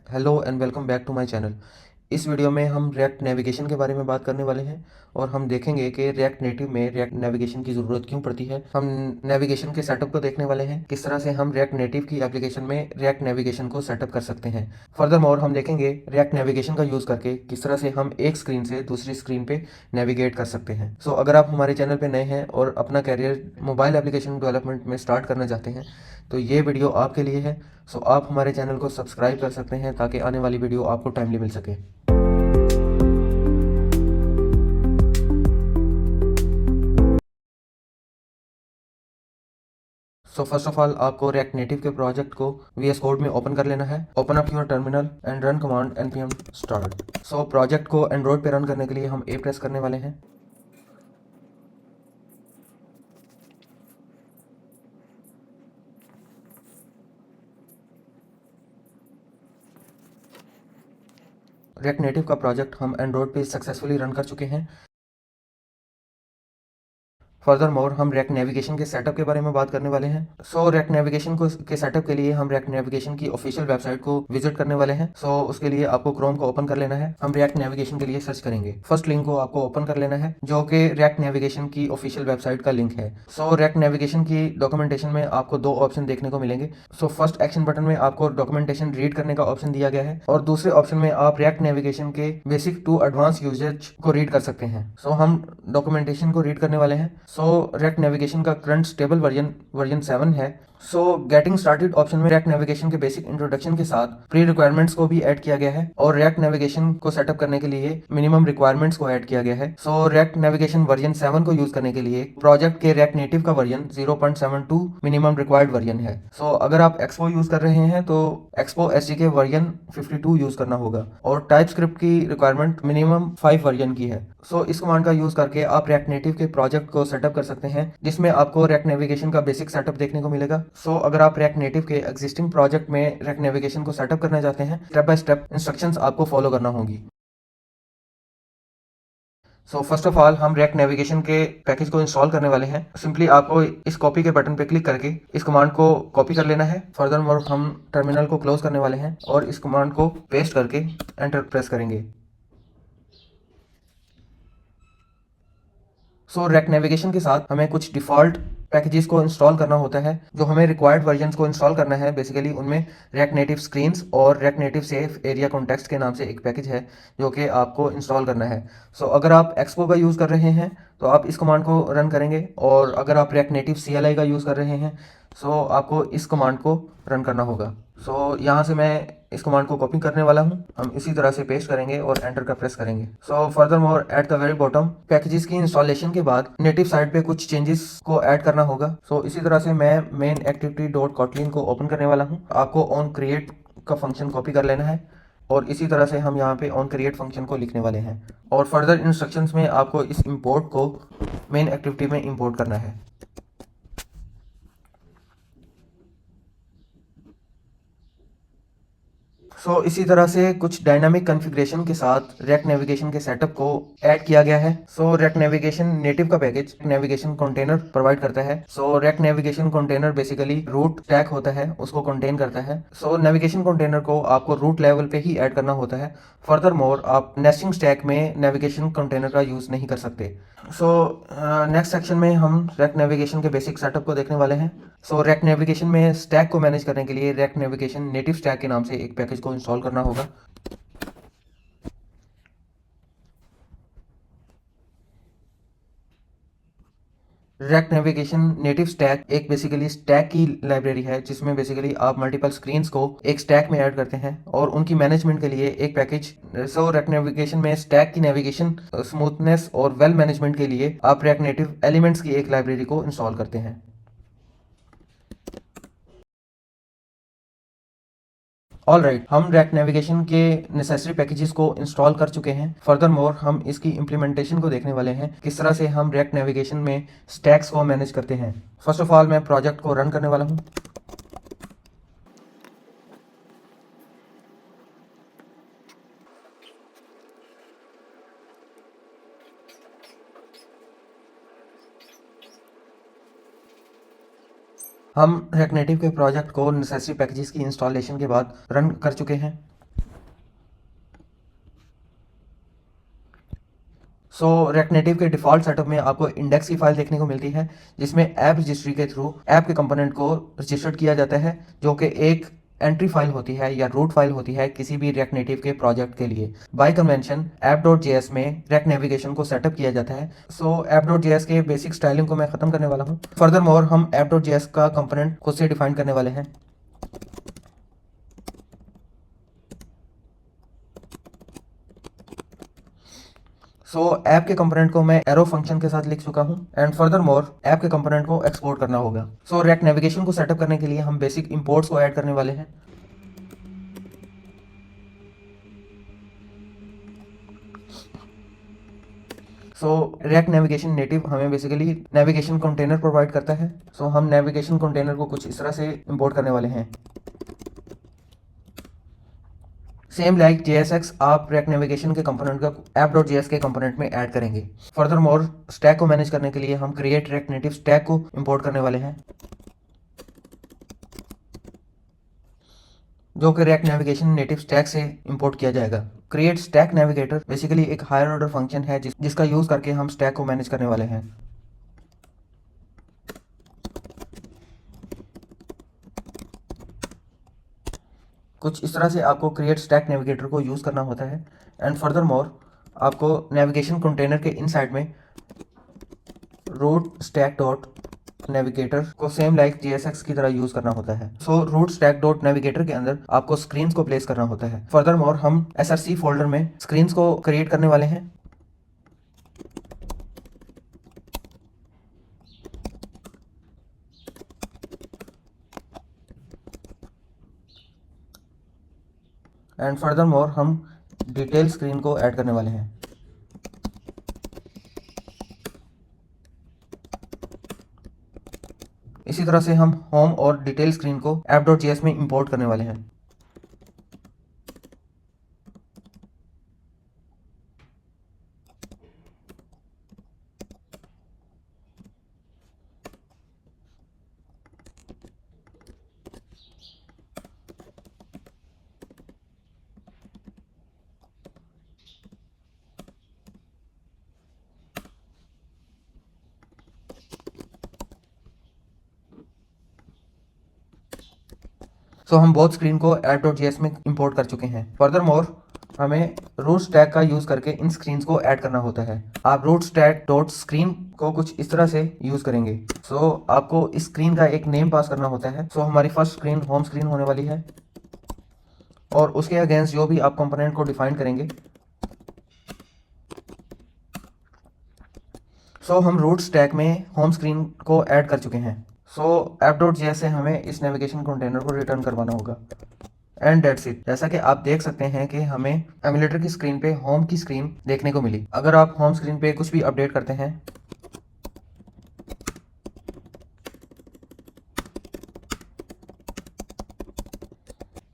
Hello and welcome back to my channel. इस video में हम रिएक्ट नेविगेशन के बारे में बात करने वाले हैं और हम देखेंगे कि रिएक्ट नेटिव में रिएक्ट नेविगेशन की ज़रूरत क्यों पड़ती है। हम नेविगेशन के सेटअप को देखने वाले हैं, किस तरह से हम रिएक्ट नेटिव की एप्लीकेशन में रिएक्ट नेविगेशन को सेटअप कर सकते हैं। फर्दर मोर हम देखेंगे रिएक्ट नेविगेशन का यूज़ करके किस तरह से हम एक स्क्रीन से दूसरी स्क्रीन पे नेविगेट कर सकते हैं। सो अगर आप हमारे चैनल पे नए हैं और अपना कैरियर मोबाइल एप्लीकेशन डेवलपमेंट में स्टार्ट करना चाहते हैं तो ये वीडियो आपके लिए है। सो आप हमारे चैनल को सब्सक्राइब कर सकते हैं ताकि आने वाली वीडियो आपको टाइमली मिल सके। सो फर्स्ट ऑफ ऑल आपको रिएक्ट नेटिव के प्रोजेक्ट को VS कोड में ओपन कर लेना है। Open up your terminal and run command npm start। So project को एंड्रॉयड पे रन करने के लिए हम A प्रेस करने वाले हैं। रिएक्ट नेटिव का प्रोजेक्ट हम एंड्रॉयड पे सक्सेसफुली रन कर चुके हैं। फर्दर मोर हम रिएक्ट नेविगेशन के सेटअप के बारे में बात करने वाले हैं। सो रिएक्ट नेविगेशन को के सेटअप के लिए हम रिएक्ट नेविगेशन की ऑफिशियल वेबसाइट को विजिट करने वाले हैं। सो उसके लिए आपको क्रोम को ओपन कर लेना है। हम रिएक्ट नेविगेशन के लिए सर्च करेंगे। फर्स्ट लिंक को आपको ओपन कर लेना है जो कि रिएक्ट नेविगेशन की ऑफिशियल वेबसाइट का लिंक है। सो रिएक्ट नेविगेशन की डॉक्यूमेंटेशन में आपको दो ऑप्शन देखने को मिलेंगे। सो फर्स्ट एक्शन बटन में आपको डॉक्यूमेंटेशन रीड करने का ऑप्शन दिया गया है और दूसरे ऑप्शन में आप रिएक्ट नेविगेशन के बेसिक टू एडवांस यूजेज को रीड कर सकते हैं। सो हम डॉक्यूमेंटेशन को रीड करने वाले हैं। सो रिएक्ट नेविगेशन का करंट स्टेबल वर्जन 7 है। सो गेटिंग स्टार्टेड ऑप्शन में रिएक्ट नेविगेशन के बेसिक इंट्रोडक्शन के साथ प्री रिक्वायरमेंट्स को भी ऐड किया गया है और रिएक्ट नेविगेशन को सेटअप करने के लिए मिनिमम रिक्वायरमेंट्स को ऐड किया गया है। सो रिएक्ट नेविगेशन वर्जन 7 को यूज करने के लिए प्रोजेक्ट के रिएक्ट नेटिव का वर्जन 0.72 मिनिमम रिक्वायर्ड वर्जन है। सो अगर आप एक्सपो यूज कर रहे हैं तो एक्सपो एसडीके वर्जन 52 यूज करना होगा और टाइप स्क्रिप्ट की रिक्वायरमेंट मिनिमम 5 वर्जन की है। सो इस कमांड का यूज करके आप रिएक्ट नेटिव के प्रोजेक्ट को सेटअप कर सकते हैं जिसमें आपको रिएक्ट नेविगेशन का बेसिक सेटअप देखने को मिलेगा। सो अगर आप रिएक्ट नेटिव के एग्जिस्टिंग प्रोजेक्ट में रिएक्ट नेविगेशन को सेटअप करना चाहते हैं, स्टेप बाय स्टेप इंस्ट्रक्शंस आपको फॉलो करना होगी। सो फर्स्ट ऑफ ऑल हम रिएक्ट नेविगेशन के पैकेज को इंस्टॉल करने वाले हैं। सिंपली आपको इस कॉपी के बटन पे क्लिक करके इस कमांड को कॉपी कर लेना है। फर्दर मोर हम टर्मिनल को क्लोज करने वाले हैं और इस कमांड को पेस्ट करके एंटर प्रेस करेंगे। सो रिएक्ट नेविगेशन के साथ हमें कुछ डिफ़ॉल्ट पैकेजेस को इंस्टॉल करना होता है। जो हमें रिक्वायर्ड वर्जन्स को इंस्टॉल करना है बेसिकली उनमें रिएक्ट नेटिव स्क्रीन्स और react native safe area context के नाम से एक पैकेज है जो कि आपको इंस्टॉल करना है। सो अगर आप एक्सपो का यूज़ कर रहे हैं तो आप इस कमांड को रन करेंगे और अगर आप रिएक्ट नेटिव CLI का यूज़ कर रहे हैं सो आपको इस कमांड को रन करना होगा। सो यहाँ से मैं इस कमांड को कॉपी करने वाला हूँ। हम इसी तरह से पेस्ट करेंगे और एंटर का प्रेस करेंगे। So further more at the very bottom packages की इंस्टॉलेशन के बाद नेटिव साइड पे कुछ चेंजेस को ऐड करना होगा। सो इसी तरह से मैं मेन एक्टिविटी डॉट कॉटलिन को ओपन करने वाला हूँ। आपको ऑन क्रिएट का फंक्शन कॉपी कर लेना है और इसी तरह से हम यहाँ पे ऑन क्रिएट फंक्शन को लिखने वाले हैं और फर्दर इंस्ट्रक्शंस में आपको इस इंपोर्ट को मेन एक्टिविटी में इंपोर्ट करना है। सो इसी तरह से कुछ डायनामिक कॉन्फ़िगरेशन के साथ रिएक्ट नेविगेशन के सेटअप को ऐड किया गया है। सो रिएक्ट नेविगेशन नेटिव का पैकेज नेविगेशन कंटेनर प्रोवाइड करता है। So React navigation container basically root stack होता है, उसको कंटेन करता है। सो नेविगेशन कंटेनर को आपको रूट लेवल पे ही ऐड करना होता है। फर्दर मोर आप नेस्टिंग स्टैक में नेविगेशन कंटेनर का यूज़ नहीं कर सकते। सो नेक्स्ट सेक्शन में हम रिएक्ट नेविगेशन के बेसिक सेटअप को देखने वाले हैं। सो रिएक्ट नेविगेशन में स्टैक को मैनेज करने के लिए रिएक्ट नेविगेशन नेटिव स्टैक के नाम से एक पैकेज को इंस्टॉल करना होगा। रिएक्ट नेविगेशन नेटिव स्टैक एक बेसिकली स्टैक की लाइब्रेरी है जिसमें बेसिकली आप मल्टीपल स्क्रीन्स को एक स्टैक में ऐड करते हैं और उनकी मैनेजमेंट के लिए एक पैकेज। सो रिएक्ट नेविगेशन में स्टैक की नेविगेशन स्मूथनेस और वेल मैनेजमेंट के लिए आप रिएक्ट नेटिव एलिमेंट्स की एक लाइब्रेरी को इंस्टॉल करते हैं। ऑल राइट, हम रिएक्ट नेविगेशन के नेसेसरी पैकेजेस को इंस्टॉल कर चुके हैं। फर्दर मोर हम इसकी इम्प्लीमेंटेशन को देखने वाले हैं, किस तरह से हम रिएक्ट नेविगेशन में स्टैक्स को मैनेज करते हैं। फर्स्ट ऑफ ऑल मैं प्रोजेक्ट को रन करने वाला हूँ। हम रिएक्ट नेटिव के प्रोजेक्ट को नेसेसरी पैकेजेस की इंस्टॉलेशन के बाद रन कर चुके हैं। सो रेक्ट नेटिव के डिफॉल्ट सेटअप में आपको इंडेक्स की फाइल देखने को मिलती है, जिसमें ऐप रजिस्ट्री के थ्रू ऐप के कंपोनेंट को रजिस्टर्ड किया जाता है, जो कि एक एंट्री फाइल होती है या रूट फाइल होती है किसी भी रेक्ट नेटिव के प्रोजेक्ट के लिए। Bye convention app dot JS में रेक्ट नेविगेशन को सेटअप किया जाता है। सो ऐप डॉट जेएस के बेसिक स्टाइलिंग को मैं खत्म करने वाला हूँ। फर्दर मोर हम ऐप डॉट जेएस का कंपोनेंट खुद से डिफाइन करने वाले हैं। सो ऐप के कंपोनेंट को मैं एरो फंक्शन के साथ लिख चुका हूं एंड फर्दर मोर ऐप के कंपोनेंट को एक्सपोर्ट करना होगा। सो रेक्ट नेविगेशन को सेटअप करने के लिए हम बेसिक इंपोर्ट्स को ऐड करने वाले हैं। सो रेक्ट नेविगेशन नेटिव हमें बेसिकली नेविगेशन कंटेनर प्रोवाइड करता है। सो हम नेविगेशन कंटेनर को कुछ इस तरह से इंपोर्ट करने वाले हैं। सेम लाइक JSX आप रेक्ट नेविगेशन के कंपोनेंट का ऐप डॉट जेएस के कंपोनेंट में ऐड करेंगे। फर्दर मोर स्टैक को मैनेज करने के लिए हम क्रिएट रेक्ट नेटिव स्टैक को इंपोर्ट करने वाले हैं, जो कि रेक्ट नेविगेशन नेटिव स्टैक से इंपोर्ट किया जाएगा। क्रिएट स्टैक नेविगेटर बेसिकली एक हायर ऑर्डर फंक्शन है जिसका यूज करके हम स्टैक को मैनेज करने वाले हैं। कुछ इस तरह से आपको क्रिएट स्टैक नेविगेटर को यूज करना होता है एंड फर्दर मोर आपको नेविगेशन कंटेनर के इनसाइड में रूट स्टैक डॉट नेविगेटर को सेम लाइक JSX की तरह यूज करना होता है। So root stack dot navigator के अंदर आपको स्क्रीन्स को प्लेस करना होता है। फर्दर मोर हम SRC फोल्डर में स्क्रीन्स को क्रिएट करने वाले हैं। एंड फर्दर मोर हम डिटेल स्क्रीन को ऐड करने वाले हैं। इसी तरह से हम होम और डिटेल स्क्रीन को ऐप डॉट जेएस में इंपोर्ट करने वाले हैं। सो हम बोथ स्क्रीन को ऐप डॉट जेएस में इंपोर्ट कर चुके हैं। फर्दर मोर हमें रूट स्टैक का यूज करके इन स्क्रीन्स को ऐड करना होता है। आप रूट स्टैक डॉट स्क्रीन को कुछ इस तरह से यूज करेंगे। सो आपको इस स्क्रीन का एक नेम पास करना होता है। सो हमारी फर्स्ट स्क्रीन होम स्क्रीन होने वाली है और उसके अगेंस्ट जो भी आप कंपोनेंट को डिफाइन करेंगे। सो हम रूट स्टैक में होम स्क्रीन को ऐड कर चुके हैं। सो ऐप डॉट जेएस से हमें इस नेविगेशन कंटेनर को रिटर्न करवाना होगा एंड डेट्स इट। जैसा कि आप देख सकते हैं कि हमें एमुलेटर की स्क्रीन पे होम की स्क्रीन देखने को मिली। अगर आप होम स्क्रीन पे कुछ भी अपडेट करते हैं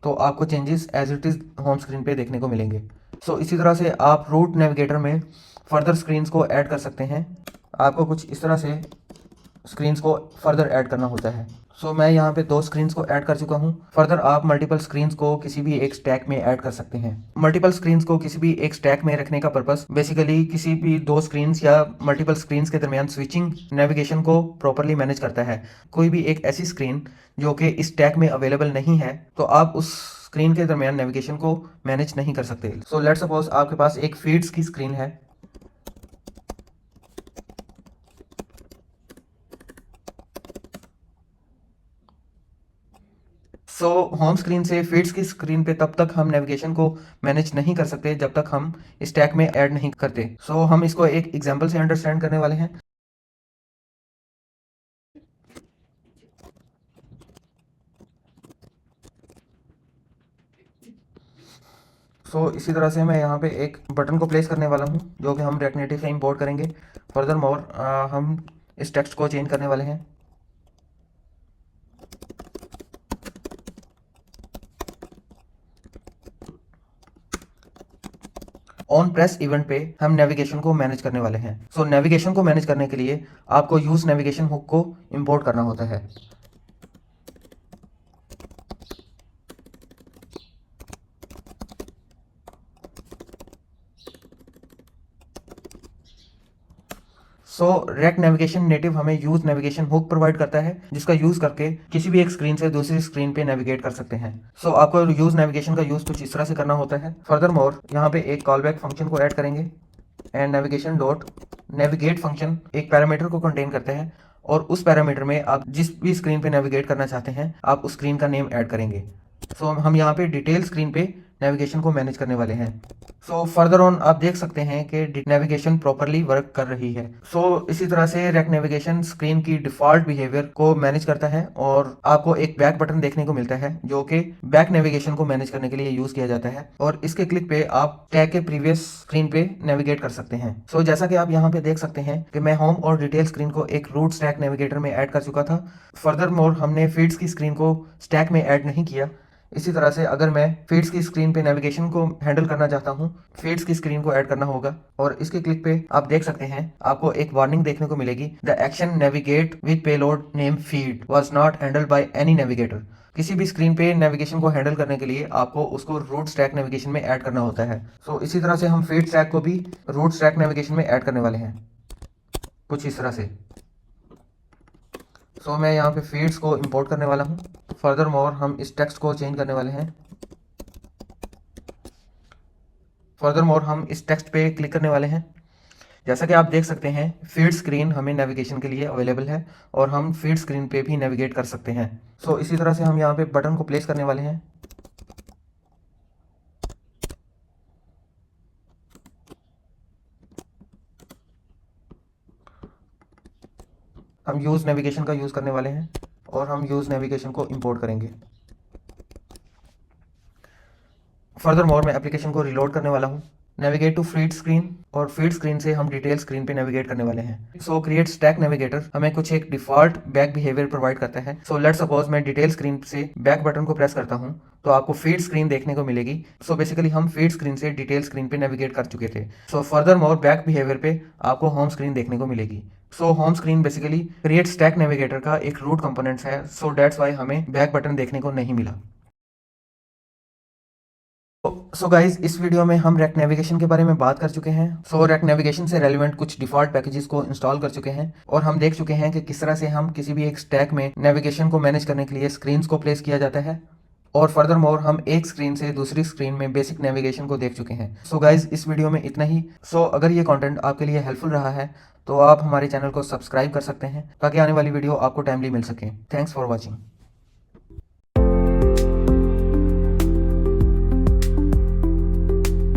तो आपको changes as it is home screen पे देखने को मिलेंगे। सो इसी तरह से आप रूट नेविगेटर में फर्दर स्क्रीन्स को ऐड कर सकते हैं। आपको कुछ इस तरह से स्क्रीन्स को फर्दर ऐड करना होता है। सो मैं यहाँ पे 2 स्क्रीन्स को ऐड कर चुका हूँ। फर्दर आप मल्टीपल स्क्रीन्स को किसी भी एक स्टैक में ऐड कर सकते हैं। मल्टीपल स्क्रीन्स को किसी भी एक स्टैक में रखने का पर्पस बेसिकली किसी भी 2 स्क्रीन्स या मल्टीपल स्क्रीन्स के दरमियान स्विचिंग नेविगेशन को प्रॉपरली मैनेज करता है। कोई भी एक ऐसी स्क्रीन जो कि इस स्टैक में अवेलेबल नहीं है तो आप उस स्क्रीन के दरमियान नेविगेशन को मैनेज नहीं कर सकते। सो लेट्स सपोज आपके पास एक फीड्स की स्क्रीन है। सो होम स्क्रीन से फीड्स की स्क्रीन पे तब तक हम नेविगेशन को मैनेज नहीं कर सकते जब तक हम स्टैक में ऐड नहीं करते। सो हम इसको एक एग्जांपल से अंडरस्टैंड करने वाले हैं। इसी तरह से मैं यहाँ पे एक बटन को प्लेस करने वाला हूँ जो कि हम रेक्ट नेटिव से इंपोर्ट करेंगे। फर्दर मोर हम इस टेक्स्ट को चेंज करने वाले हैं। ऑन प्रेस इवेंट पे हम नेविगेशन को मैनेज करने वाले हैं। नेविगेशन को मैनेज करने के लिए आपको यूज नेविगेशन हुक को इंपोर्ट करना होता है। सो रेक्ट नेविगेशन नेटिव हमें यूज नेविगेशन हुक प्रोवाइड करता है, जिसका यूज करके किसी भी एक स्क्रीन से दूसरी स्क्रीन पे नेविगेट कर सकते हैं। सो आपको यूज नेविगेशन का यूज कुछ इस तरह से करना होता है। फर्दर मोर यहाँ पे एक कॉल बैक फंक्शन को ऐड करेंगे and navigation dot navigate function एक पैरामीटर को कंटेन करता है और उस पैरामीटर में आप जिस भी स्क्रीन पे नेविगेट करना चाहते हैं आप उस स्क्रीन का नेम ऐड करेंगे। सो हम यहाँ पे डिटेल स्क्रीन पे नेविगेशन को मैनेज करने वाले हैं। सो फर्दर ऑन आप देख सकते हैं कि नेविगेशन प्रॉपरली वर्क कर रही है। सो इसी तरह से रेक्ट नेविगेशन स्क्रीन की डिफॉल्ट बिहेवियर को मैनेज करता है और आपको एक बैक बटन देखने को मिलता है जो कि बैक नेविगेशन को मैनेज करने के लिए यूज किया जाता है और इसके क्लिक पे आप टैग के प्रीवियस स्क्रीन पे नेविगेट कर सकते हैं। सो जैसा कि आप यहाँ पे देख सकते हैं कि मैं होम और डिटेल स्क्रीन को एक रूट स्टैक नेविगेटर में ऐड कर चुका था। फर्दर मोर हमने फीड्स की स्क्रीन को स्टैक में ऐड नहीं किया। इसी तरह से अगर मैं फीड्स की स्क्रीन पे नेविगेशन को हैंडल करना चाहता हूँ, फीड्स की स्क्रीन को ऐड करना होगा और इसके क्लिक पे आप देख सकते हैं आपको एक वार्निंग देखने को मिलेगी, the action navigate with payload name feed was not handled by any navigator. किसी भी स्क्रीन पे नेविगेशन को हैंडल करने के लिए आपको उसको रूट स्टैक नेविगेशन में ऐड करना होता है। सो इसी तरह से हम फीड स्टैक को भी रूट स्टैक नेविगेशन में ऐड करने वाले हैं कुछ इस तरह से। सो मैं यहाँ पे फीड्स को इंपोर्ट करने वाला हूँ। फर्दर मोर हम इस टेक्स्ट को चेंज करने वाले हैं। फर्दर मोर हम इस टेक्स्ट पे क्लिक करने वाले हैं। जैसा कि आप देख सकते हैं फीड स्क्रीन हमें नेविगेशन के लिए अवेलेबल है और हम फीड स्क्रीन पे भी नेविगेट कर सकते हैं। सो इसी तरह से हम यहाँ पे बटन को प्लेस करने वाले हैं। हम यूज नेविगेशन का यूज करने वाले हैं और हम यूज नेविगेशन को इंपोर्ट करेंगे। फर्दर मोर मैं एप्लीकेशन को रिलोड करने वाला हूँ। नेविगेट टू फीड स्क्रीन और फीड स्क्रीन से हम डिटेल स्क्रीन पे नेविगेट करने वाले हैं। सो क्रिएट स्टैक नेविगेटर हमें कुछ एक डिफॉल्ट बैक बिहेवियर प्रोवाइड करता है। सो लेट्स सपोज मैं डिटेल स्क्रीन से बैक बटन को प्रेस करता हूँ तो आपको फीड स्क्रीन देखने को मिलेगी। सो बेसिकली हम फीड स्क्रीन से डिटेल स्क्रीन पे नेविगेट कर चुके थे। So further more back behaviour पे आपको होम स्क्रीन देखने को मिलेगी। So home screen basically create stack navigator का एक रूट कंपोनेंट्स है। सो दैट्स वाई हमें बैक बटन देखने को नहीं मिला। सो गाइज इस वीडियो में हम रेक्ट नेविगेशन के बारे में बात कर चुके हैं। सो रेक्ट नेविगेशन से रेलिवेंट कुछ डिफॉल्ट पैकेजेस को इंस्टॉल कर चुके हैं और हम देख चुके हैं कि किस तरह से हम किसी भी एक स्टैक में नेविगेशन को मैनेज करने के लिए स्क्रीन्स को प्लेस किया जाता है और फर्दर मोर हम एक स्क्रीन से दूसरी स्क्रीन में बेसिक नेविगेशन को देख चुके हैं। सो गाइज इस वीडियो में इतना ही। सो अगर ये कंटेंट आपके लिए हेल्पफुल रहा है तो आप हमारे चैनल को सब्सक्राइब कर सकते हैं ताकि आने वाली वीडियो आपको टाइमली मिल सके। Thanks for watching.